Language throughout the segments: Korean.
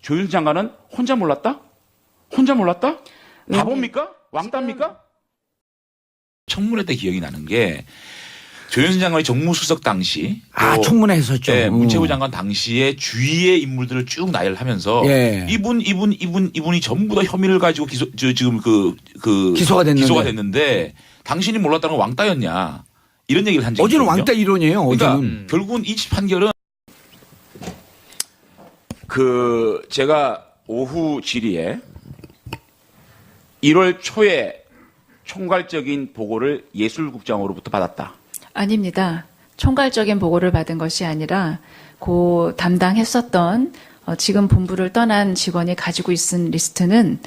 조윤선 장관은 혼자 몰랐다? 혼자 몰랐다? 바보입니까? 왕따입니까? 청문회 때 기억이 나는 게 조윤선 장관이 정무수석 당시 청문회 했었죠. 예, 문체부 장관 당시에 주위의 인물들을 쭉 나열을 하면서 예. 이분이 전부 다 혐의를 가지고 지금 기소가 됐는데 당신이 몰랐다는 건 왕따였냐 이런 얘기를 한 적이 어제는 있거든요. 왕따 이론이에요. 그러니까 어제는. 결국은 이 판결은 제가 오후 질의에 1월 초에 총괄적인 보고를 예술국장으로부터 받았다. 아닙니다. 총괄적인 보고를 받은 것이 아니라 그 담당했었던 지금 본부를 떠난 직원이 가지고 있은 리스트는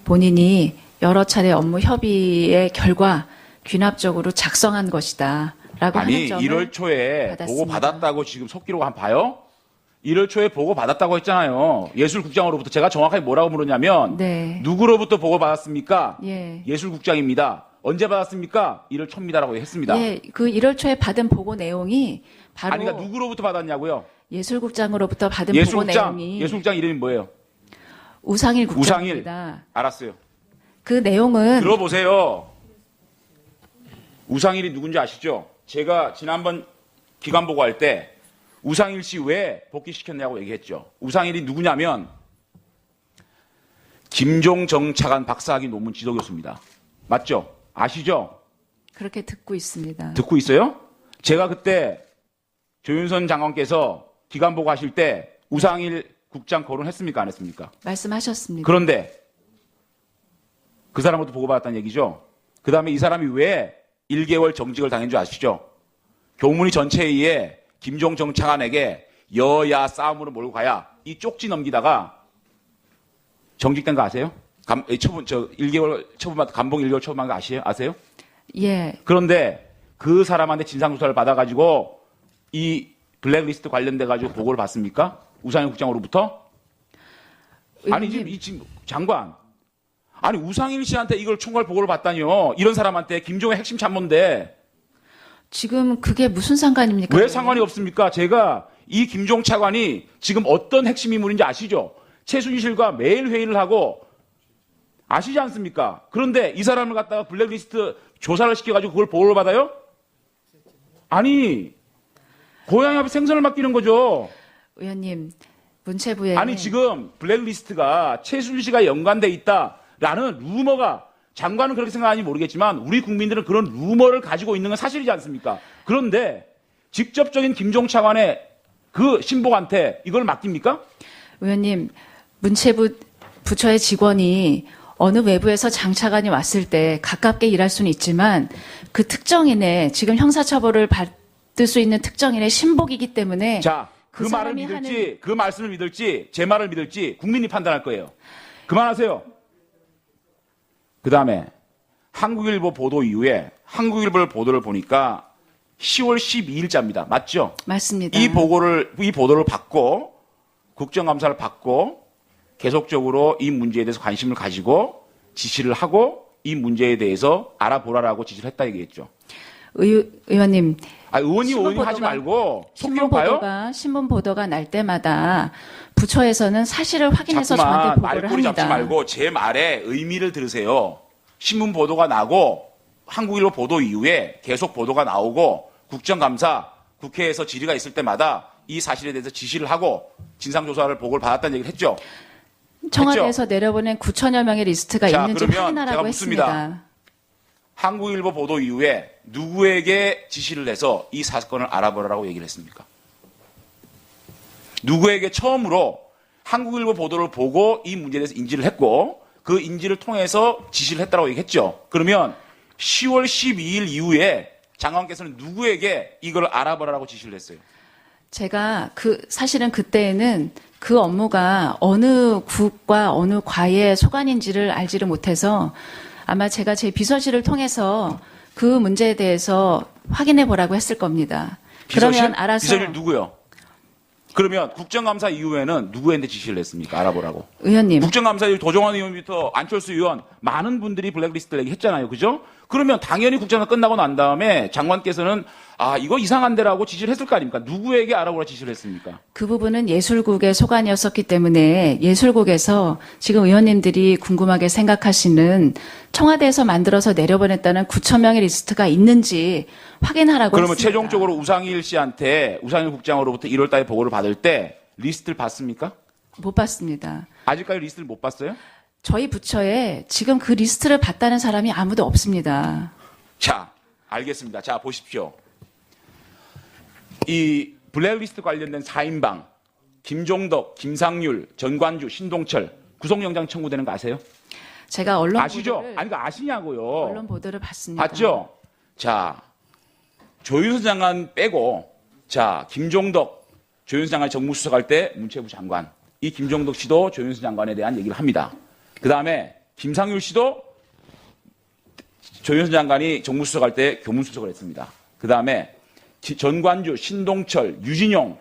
본인이 여러 차례 업무 협의의 결과 귀납적으로 작성한 것이다. 라고 아니 하는 점을 1월 초에 받았습니다. 보고 받았다고 지금 속기록 한번 봐요. 1월 초에 보고 받았다고 했잖아요. 예술국장으로부터. 제가 정확하게 뭐라고 물었냐면 네. 누구로부터 보고 받았습니까? 예. 예술국장입니다. 언제 받았습니까? 1월 초입니다라고 했습니다. 예, 그 1월 초에 받은 보고 내용이 바로 아니 그러니까 누구로부터 받았냐고요? 예술국장으로부터 받은 보고 내용이 예술국장 이름이 뭐예요? 우상일 우상일. 국장입니다. 알았어요. 그 내용은 들어보세요. 우상일이 누군지 아시죠? 제가 지난번 기관 보고할 때 우상일 씨 왜 복귀시켰냐고 얘기했죠. 우상일이 누구냐면 김종정 차관 박사학위 논문 지도 교수입니다. 맞죠? 아시죠? 그렇게 듣고 있습니다. 듣고 있어요? 제가 그때 조윤선 장관께서 기관 보고 하실 때 우상일 국장 거론했습니까? 안 했습니까? 말씀하셨습니다. 그런데 그 사람부터 보고받았다는 얘기죠. 그 다음에 이 사람이 왜 1개월 정직을 당한 줄 아시죠? 교문위 전체회의에 김종정 차관에게 여야 싸움으로 몰고 가야 이 쪽지 넘기다가 정직된 거 아세요? 1개월 처분받 감봉 1개월 처분한 거 아세요? 예. 그런데 그 사람한테 진상조사를 받아가지고 이 블랙리스트 관련돼가지고 보고를 받습니까? 우상일 국장으로부터? 아니 지금 장관 아니 우상일 씨한테 이걸 총괄 보고를 받다니요. 이런 사람한테 김종의 핵심 참모인데 지금 그게 무슨 상관입니까? 왜 상관이 없습니까? 제가 이 김종 차관이 지금 어떤 핵심 인물인지 아시죠? 최순실과 매일 회의를 하고 아시지 않습니까? 그런데 이 사람을 갖다가 블랙리스트 조사를 시켜가지고 그걸 보호를 받아요? 아니 고양이 앞에 생선을 맡기는 거죠. 의원님, 문체부에 아니 지금 블랙리스트가 최순실 씨가 연관돼 있다라는 루머가 장관은 그렇게 생각하는지 모르겠지만 우리 국민들은 그런 루머를 가지고 있는 건 사실이지 않습니까? 그런데 직접적인 김종 차관의 그 신복한테 이걸 맡깁니까? 의원님, 문체부 부처의 직원이 어느 외부에서 장차관이 왔을 때 가깝게 일할 수는 있지만 그 특정인의 지금 형사처벌을 받을 수 있는 특정인의 신복이기 때문에 자, 그 말을 사람이 믿을지 그 말씀을 믿을지 제 말을 믿을지 국민이 판단할 거예요. 그만하세요. 그다음에 한국일보 보도 이후에 한국일보 보도를 보니까 10월 12일자입니다. 맞죠? 맞습니다. 이 보도를 받고 국정감사를 받고 계속적으로 이 문제에 대해서 관심을 가지고 지시를 하고 이 문제에 대해서 알아보라라고 지시를 했다 얘기했죠. 의원님, 의원이 하지 말고 속기록 봐요. 신문 보도가 날 때마다 부처에서는 사실을 확인해서 저한테 자꾸만 보고를 말꼬리 잡지 합니다. 말고 제 말의 의미를 들으세요. 신문 보도가 나고 한국일보 보도 이후에 계속 보도가 나오고 국정감사 국회에서 질의가 있을 때마다 이 사실에 대해서 지시를 하고 진상조사를 보고를 받았다는 얘기를 했죠. 청와대에서 내려보낸 9천여 명의 리스트가 자, 있는지 그러면 확인하라고 제가 묻습니다. 했습니다. 한국일보 보도 이후에 누구에게 지시를 해서 이 사건을 알아보라고 얘기를 했습니까? 누구에게 처음으로 한국일보 보도를 보고 이 문제에 대해서 인지를 했고 그 인지를 통해서 지시를 했다고 얘기했죠. 그러면 10월 12일 이후에 장관께서는 누구에게 이걸 알아보라고 지시를 했어요? 제가 사실은 그때에는 그 업무가 어느 국과 어느 과의 소관인지를 알지를 못해서 아마 제가 제 비서실을 통해서 그 문제에 대해서 확인해 보라고 했을 겁니다. 비서실? 그러면 알아서 비서실 누구요? 그러면 국정감사 이후에는 누구한테 지시를 했습니까? 알아보라고. 의원님 국정감사 이후 도정환 의원부터 안철수 의원 많은 분들이 블랙리스트를 얘기했잖아요. 그죠? 그러면 당연히 국정감 끝나고 난 다음에 장관께서는 이거 이상한데라고 지시를 했을 거 아닙니까? 누구에게 알아보라 지시를 했습니까? 그 부분은 예술국의 소관이었었기 때문에 예술국에서 지금 의원님들이 궁금하게 생각하시는 청와대에서 만들어서 내려보냈다는 9천 명의 리스트가 있는지 확인하라고 그러면 했습니다. 최종적으로 우상일 씨한테 우상일 국장으로부터 1월 달에 보고를 받을 때 리스트를 봤습니까? 못 봤습니다. 아직까지 리스트를 못 봤어요? 저희 부처에 지금 그 리스트를 봤다는 사람이 아무도 없습니다. 자, 알겠습니다. 자, 보십시오. 이 블랙리스트 관련된 4인방 김종덕, 김상률, 전관주, 신동철 구속영장 청구되는 거 아세요? 제가 언론 아시죠? 보도를, 아니, 그 아시냐고요. 언론 보도를 봤습니다. 봤죠? 자, 조윤수 장관 빼고, 자, 김종덕, 조윤수 장관이 정무수석 할 때 문체부 장관. 이 김종덕 씨도 조윤수 장관에 대한 얘기를 합니다. 그 다음에 김상률 씨도 조윤수 장관이 정무수석 할 때 교문수석을 했습니다. 그 다음에 전관주, 신동철, 유진용,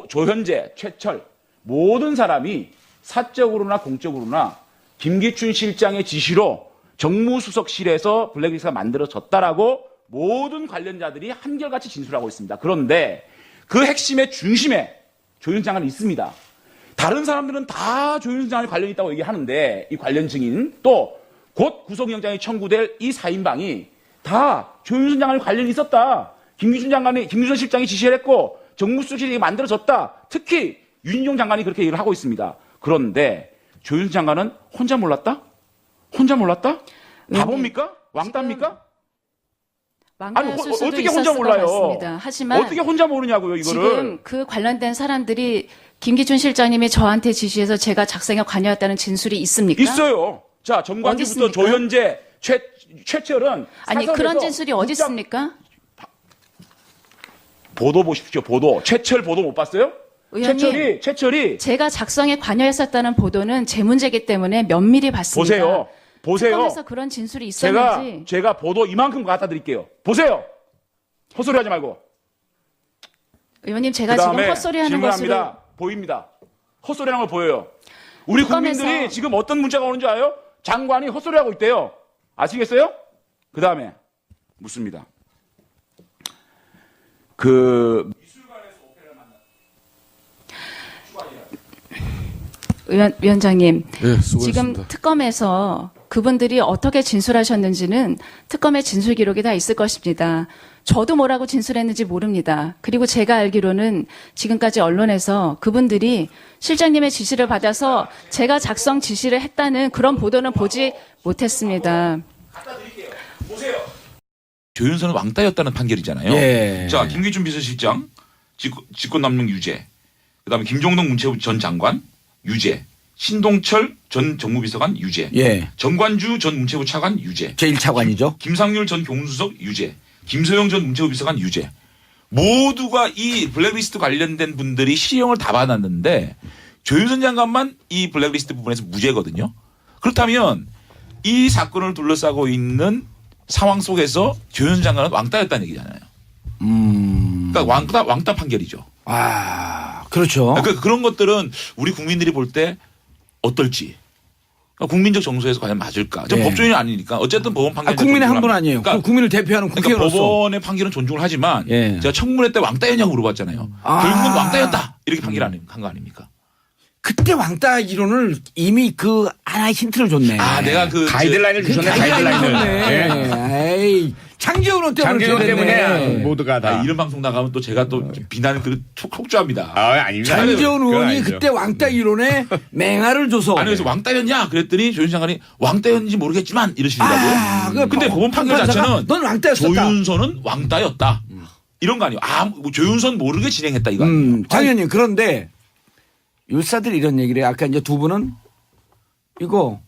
조현재, 최철 모든 사람이 사적으로나 공적으로나 김기춘 실장의 지시로 정무수석실에서 블랙리스트가 만들어졌다라고 모든 관련자들이 한결같이 진술하고 있습니다. 그런데 그 핵심의 중심에 조윤수 장관이 있습니다. 다른 사람들은 다 조윤수 장관이 관련이 있다고 얘기하는데 이 관련 증인 또 곧 구속영장이 청구될 이 4인방이 다 조윤수 장관이 관련이 있었다. 김기춘 실장이 지시를 했고 정무수석실이 만들어졌다. 특히 윤인용 장관이 그렇게 얘기를 하고 있습니다. 그런데 조윤수 장관은 혼자 몰랐다? 혼자 몰랐다? 바보입니까? 왕따입니까? 아니 어떻게 혼자 몰라요? 하지만 어떻게 혼자 모르냐고요 이거를. 지금 그 관련된 사람들이 김기춘 실장님이 저한테 지시해서 제가 작성에 관여했다는 진술이 있습니까? 있어요. 자, 정관주부터 조현재, 최철은 아니 사설에서 그런 진술이 어디 있습니까? 보도 보십시오. 보도. 최철 보도 못 봤어요? 의원님, 최철이 제가 작성에 관여했었다는 보도는 제 문제이기 때문에 면밀히 봤습니다. 보세요. 특검에서 그런 진술이 있었는지. 제가 보도 이만큼 갖다 드릴게요. 보세요. 헛소리 하지 말고. 의원님 제가 지금 헛소리하는 질문합니다. 것으로 보입니다. 헛소리하는 거 보여요. 우리 특검에서 국민들이 지금 어떤 문자가 오는 줄 알아요? 장관이 헛소리하고 있대요. 아시겠어요? 그 다음에 묻습니다. 위원장님, 네, 수고했습니다. 지금 특검에서 그분들이 어떻게 진술하셨는지는 특검의 진술 기록이 다 있을 것입니다. 저도 뭐라고 진술했는지 모릅니다. 그리고 제가 알기로는 지금까지 언론에서 그분들이 실장님의 지시를 받아서 제가 작성 지시를 했다는 그런 보도는 보지 못했습니다. 보세요. 조윤선은 왕따였다는 판결이잖아요. 예. 자, 김기춘 비서실장 직권남용 유죄. 그다음에 김종덕 문체부 전 장관 유죄. 신동철 전 정무비서관 유죄. 예. 정관주 전 문체부 차관 유죄. 제1차관이죠. 김상률 전 교문수석 유죄. 김소영 전 문체부 비서관 유죄. 모두가 이 블랙리스트 관련된 분들이 실형을 다 받았는데 조윤선 장관만 이 블랙리스트 부분에서 무죄거든요. 그렇다면 이 사건을 둘러싸고 있는 상황 속에서 조윤선 장관은 왕따였다는 얘기잖아요. 그러니까 왕따 판결이죠. 아, 그렇죠. 그러니까 그런 것들은 우리 국민들이 볼 때 어떨지. 그러니까 국민적 정서에서 과연 맞을까. 저 네. 법조인이 아니니까 어쨌든 법원 판결. 국민의 한 분 아니에요. 그러니까, 국민을 대표하는 그러니까 국회의원으로서. 법원의 판결은 존중을 하지만 예. 제가 청문회 때 왕따였냐고 물어봤잖아요. 결국은 왕따였다. 이렇게 판결한 거 아닙니까? 그때 왕따 이론을 이미 그 하나의 힌트를 줬네. 아, 내가 그 가이드라인을 주셨네. 가이드라인을 가이드라인을. 줬네. 에이, 장재훈 때문에 장기론 줘야 때문에 됐네. 모두가 다. 이런 방송 나가면 또 제가 또 비난을 폭주합니다. 아닙니다. 장재훈 그건 의원이 아니죠. 그때 왕따 이론에 맹화를 줘서. 아니 그래서 왕따였냐 그랬더니 조윤선 장관이 왕따였는지 모르겠지만 이러시더라고요. 근데 법원 판결 자체는 넌 왕따였었다. 조윤선은 왕따였다. 이런 거 아니에요. 뭐 조윤선 모르게 진행했다 이거 아니에요. 장현님 그런데 율사들이 이런 얘기를 해요. 아까 이제 두 분은 이거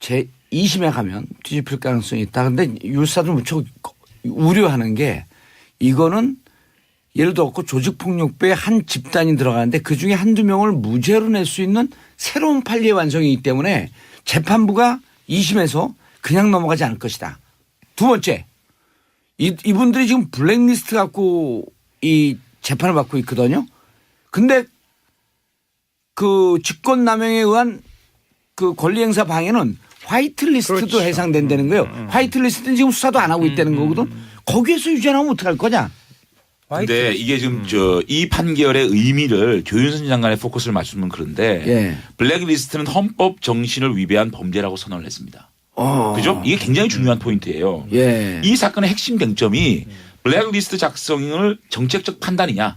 제 2심에 가면 뒤집힐 가능성이 있다. 근데 율사들 무척 우려하는 게 이거는 예를 들어 조직폭력배의 한 집단이 들어가는데 그중에 한두 명을 무죄로 낼 수 있는 새로운 판례 완성이기 때문에 재판부가 2심에서 그냥 넘어가지 않을 것이다. 두 번째, 이분들이 지금 블랙리스트 갖고 이 재판을 받고 있거든요. 근데 그 직권남용에 의한 그 권리행사 방해는 화이트리스트도 그렇죠. 해상된다는 거예요. 화이트리스트는 지금 수사도 안 하고 있다는 거거든. 거기에서 유죄나면 어떡할 거냐? 근데 이게 지금 이 판결의 의미를 조윤선 장관의 포커스를 맞추면 그런데 예. 블랙리스트는 헌법 정신을 위배한 범죄라고 선언을 했습니다. 그죠? 이게 굉장히 중요한 포인트예요. 예. 이 사건의 핵심 쟁점이 블랙리스트 작성을 정책적 판단이냐.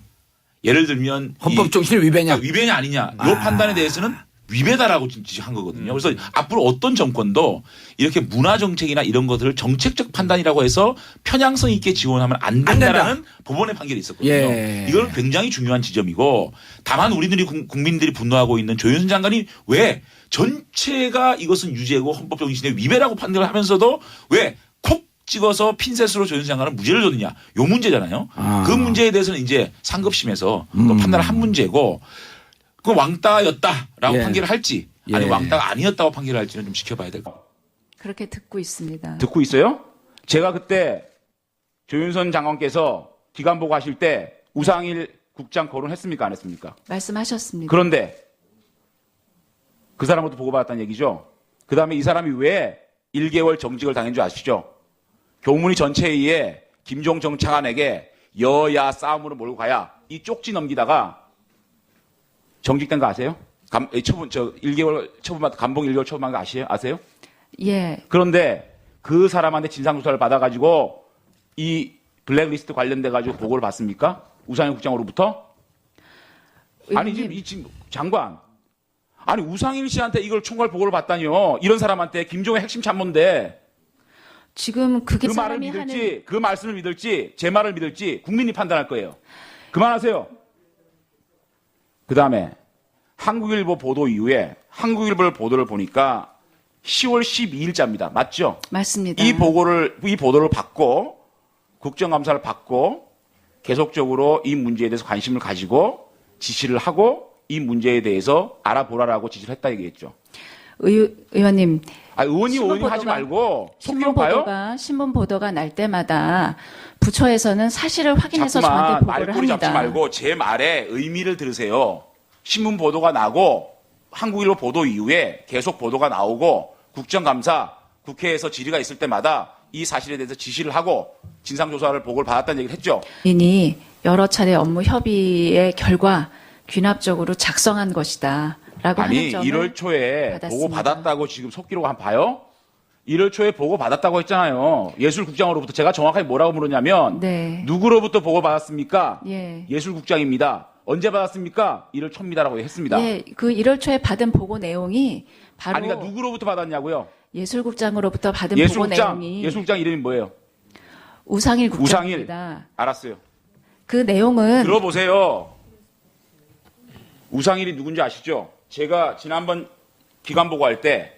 예를 들면 헌법 정신을 위배냐? 위배냐 아니냐. 이 판단에 대해서는 위배다라고 지적한 거거든요. 그래서 앞으로 어떤 정권도 이렇게 문화 정책이나 이런 것들을 정책적 판단이라고 해서 편향성 있게 지원하면 안 된다라는 법원의 판결이 있었거든요. 예. 이건 굉장히 중요한 지점이고 다만 우리들이 국민들이 분노하고 있는 조윤선 장관이 왜 전체가 이것은 유죄고 헌법 정신의 위배라고 판단을 하면서도 왜 콕 찍어서 핀셋으로 조윤선 장관은 무죄를 줬느냐. 요 문제잖아요. 그 문제에 대해서는 이제 상급심에서 또 판단을 한 문제고 그 왕따였다라고 예. 판결을 할지 아니면 예. 왕따가 아니었다고 판결을 할지는 좀 지켜봐야 될 것 같아요. 그렇게 듣고 있습니다. 듣고 있어요? 제가 그때 조윤선 장관께서 기간 보고하실 때 우상일 국장 거론했습니까? 안 했습니까? 말씀하셨습니다. 그런데 그 사람부터 보고받았다는 얘기죠. 그 다음에 이 사람이 왜 1개월 정직을 당한 줄 아시죠? 교문위 전체회의에 김종정 차관에게 여야 싸움으로 몰고 가야 이 쪽지 넘기다가 정직된 거 아세요? 처분, 1개월 처분받, 감봉 1개월 처분한 거 아세요? 예. 그런데 그 사람한테 진상조사를 받아가지고 이 블랙리스트 관련돼가지고 보고를 받습니까? 우상일 국장으로부터? 아니, 지금 장관. 아니, 우상일 씨한테 이걸 총괄 보고를 받다니요. 이런 사람한테 김종의 핵심 참모인데 지금 그게 그 말을 사람이 하는 믿을지, 그 말씀을 믿을지, 제 말을 믿을지 국민이 판단할 거예요. 그만하세요. 그 다음에 한국일보 보도 이후에 한국일보 보도를 보니까 10월 12일자입니다. 맞죠? 맞습니다. 이 보도를 받고 국정감사를 받고 계속적으로 이 문제에 대해서 관심을 가지고 지시를 하고 이 문제에 대해서 알아보라라고 지시를 했다 얘기했죠. 의원님, 의원이 신문 하지 보도가- 말고 속기록 봐요. 신문 보도가 날 때마다 부처에서는 사실을 확인해서 자꾸만 저한테 보고를 말꼬리 잡지 합니다. 말고 제 말의 의미를 들으세요. 신문 보도가 나고 한국일보 보도 이후에 계속 보도가 나오고 국정감사, 국회에서 질의가 있을 때마다 이 사실에 대해서 지시를 하고 진상조사를 보고를 받았다는 얘기를 했죠. 이니 여러 차례 업무 협의의 결과 귀납적으로 작성한 것이다. 라고 아니 하는 점을 1월 초에 받았습니다. 보고 받았다고 지금 속기록 한번 봐요. 1월 초에 보고 받았다고 했잖아요. 예술국장으로부터 제가 정확하게 뭐라고 물었냐면 네. 누구로부터 보고 받았습니까? 예. 예술국장입니다. 언제 받았습니까? 1월 초입니다라고 했습니다. 예, 그 1월 초에 받은 보고 내용이 바로 아니 그러니까 누구로부터 받았냐고요? 예술국장으로부터 받은 보고 내용이 예술국장 이름이 뭐예요? 우상일 우상일. 국장입니다. 알았어요. 그 내용은 들어보세요. 우상일이 누군지 아시죠? 제가 지난번 기관 보고할 때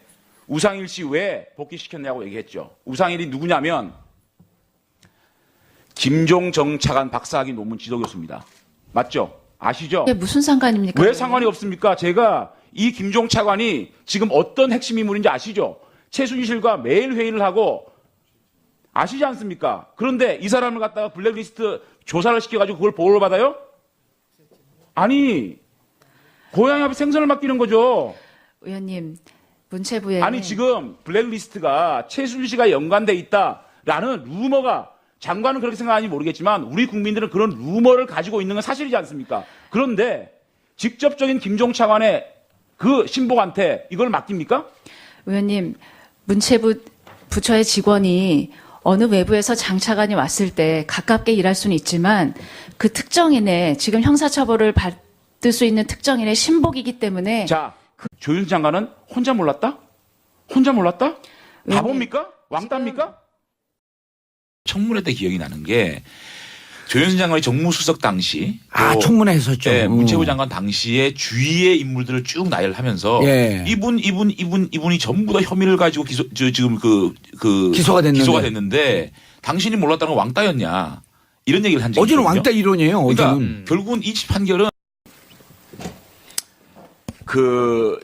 우상일 씨 왜 복귀시켰냐고 얘기했죠. 우상일이 누구냐면 김종정 차관 박사학위 논문 지도 교수입니다. 맞죠? 아시죠? 이게 무슨 상관입니까? 왜 상관이 없습니까? 제가 이 김종 차관이 지금 어떤 핵심 인물인지 아시죠? 최순실과 매일 회의를 하고 아시지 않습니까? 그런데 이 사람을 갖다가 블랙리스트 조사를 시켜가지고 그걸 보호를 받아요? 아니 고양이 앞에 생선을 맡기는 거죠. 의원님, 문체부에 아니 지금 블랙리스트가 최순실과 연관돼 있다라는 루머가 장관은 그렇게 생각하는지 모르겠지만 우리 국민들은 그런 루머를 가지고 있는 건 사실이지 않습니까? 그런데 직접적인 김종 차관의 그 신복한테 이걸 맡깁니까? 의원님, 문체부 부처의 직원이 어느 외부에서 장차관이 왔을 때 가깝게 일할 수는 있지만 그 특정인의 지금 형사처벌을 받을 수 있는 특정인의 신복이기 때문에 자, 조윤선 장관은 혼자 몰랐다? 혼자 몰랐다? 의원님, 바보입니까? 왕따입니까? 청문회 때 기억이 나는 게 조윤선 장관이 정무수석 당시 또 청문회 했었죠. 예, 문체부 장관 당시에 주위의 인물들을 쭉 나열하면서 예. 이분이 전부 다 혐의를 가지고 지금 기소가 됐는데 당신이 몰랐다는 건 왕따였냐 이런 얘기를 한 적이 어제는 있거든요. 왕따 이론이에요. 그러니까 어제는. 결국은 이 판결은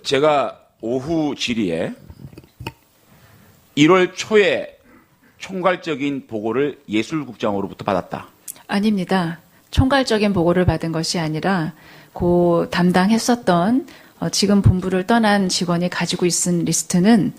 제가 오후 질의에 1월 초에 총괄적인 보고를 예술국장으로부터 받았다. 아닙니다. 총괄적인 보고를 받은 것이 아니라 그 담당했었던 지금 본부를 떠난 직원이 가지고 있은 리스트는